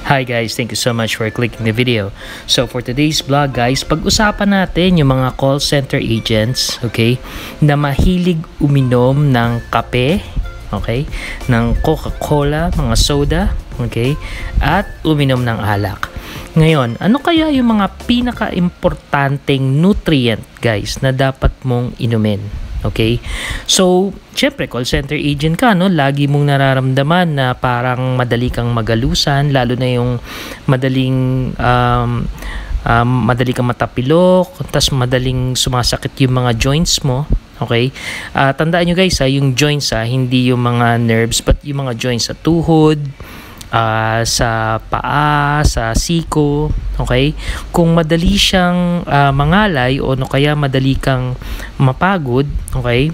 Hi guys, thank you so much for clicking the video. So for today's vlog guys, pag-usapan natin yung mga call center agents, okay, na mahilig uminom ng kape, okay, ng Coca-Cola, mga soda, okay, at uminom ng alak. Ngayon, ano kaya yung mga pinaka-importanteng nutrient guys na dapat mong inumin? Okay? So, syempre, call center agent ka, no? Lagi mong nararamdaman na parang madali kang magalusan, lalo na yung madaling madali kang matapilok, tas madaling sumasakit yung mga joints mo. Okay? Tandaan nyo guys, yung joints, hindi yung mga nerves, but yung mga joints sa tuhod, sa paa, sa siko, okay? Kung madali siyang mangalay o no kaya madali kang mapagod, okay?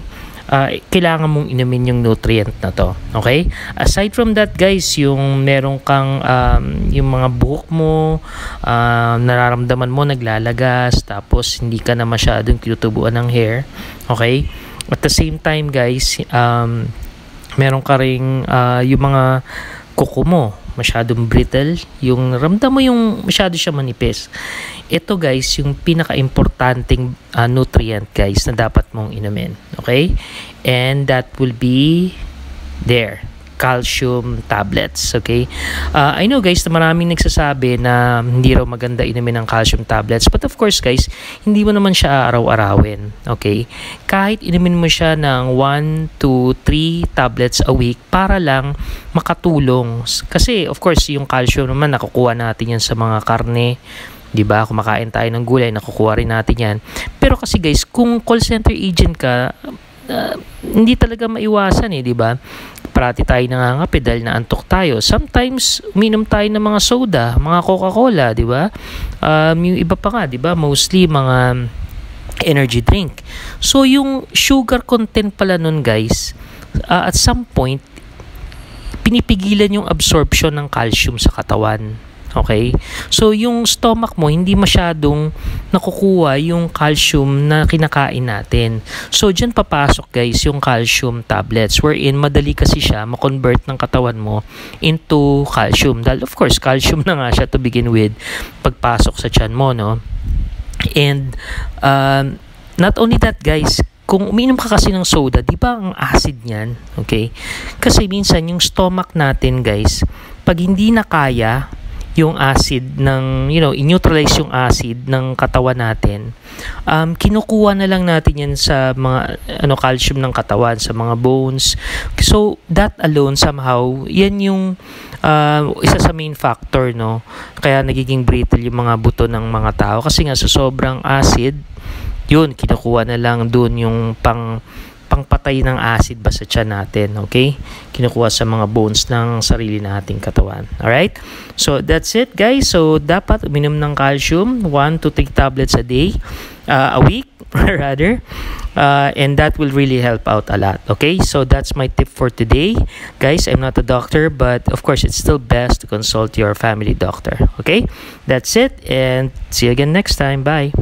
Kailangan mong inumin yung nutrient na to, okay? Aside from that guys, yung meron kang yung mga buhok mo, nararamdaman mo naglalagas, tapos hindi ka na masyadong tinutubuan ng hair, okay? At the same time guys, meron ka ring yung mga kuko mo masyadong brittle, yung ramdam mo yung masyado siya manipis. Ito guys yung pinaka-importanting nutrient guys na dapat mong inumin, okay? And that will be there, calcium tablets, okay? I know guys na maraming nagsasabi na hindi raw maganda inumin ng calcium tablets, but of course guys, hindi mo naman siya araw-arawin, okay? Kahit inumin mo siya ng 1 to 3 tablets a week para lang makatulong. Kasi of course, yung calcium naman nakukuha natin yan sa mga karne, 'di ba? Kumakain tayo ng gulay, nakukuha rin natin yan. Pero kasi guys, kung call center agent ka, hindi talaga maiwasan 'di ba? Parati tayo nangangape dahil naantok tayo. Sometimes uminom tayo ng mga soda, mga Coca-Cola, 'di ba? Yung iba pa nga, 'di ba? Mostly mga energy drink. So yung sugar content pala nun guys, at some point pinipigilan yung absorption ng calcium sa katawan. Okay? So, yung stomach mo, hindi masyadong nakukuha yung calcium na kinakain natin. So, dyan papasok guys yung calcium tablets wherein madali kasi siya makonvert ng katawan mo into calcium. Dahil of course, calcium na nga siya to begin with pagpasok sa tiyan mo, no? And, not only that guys, kung uminom ka kasi ng soda, di ba ang acid niyan? Okay? Kasi minsan yung stomach natin guys, pag hindi na kaya yung acid ng, i-neutralize yung acid ng katawan natin, kinukuha na lang natin yan sa mga calcium ng katawan, sa mga bones. So that alone somehow, yan yung isa sa main factor, no, kaya nagiging brittle yung mga buto ng mga tao kasi nga sa sobrang acid, yun, kinukuha na lang dun yung pangpatay ng acid ba sa tiyan natin, okay? Kinukuha sa mga bones ng sarili nating katawan. Alright? So, that's it guys. So, dapat uminom ng calcium 1 to 3 tablets a day, a week rather. And that will really help out a lot, okay? So, that's my tip for today. Guys, I'm not a doctor, but of course, it's still best to consult your family doctor, okay? That's it, and see you again next time. Bye!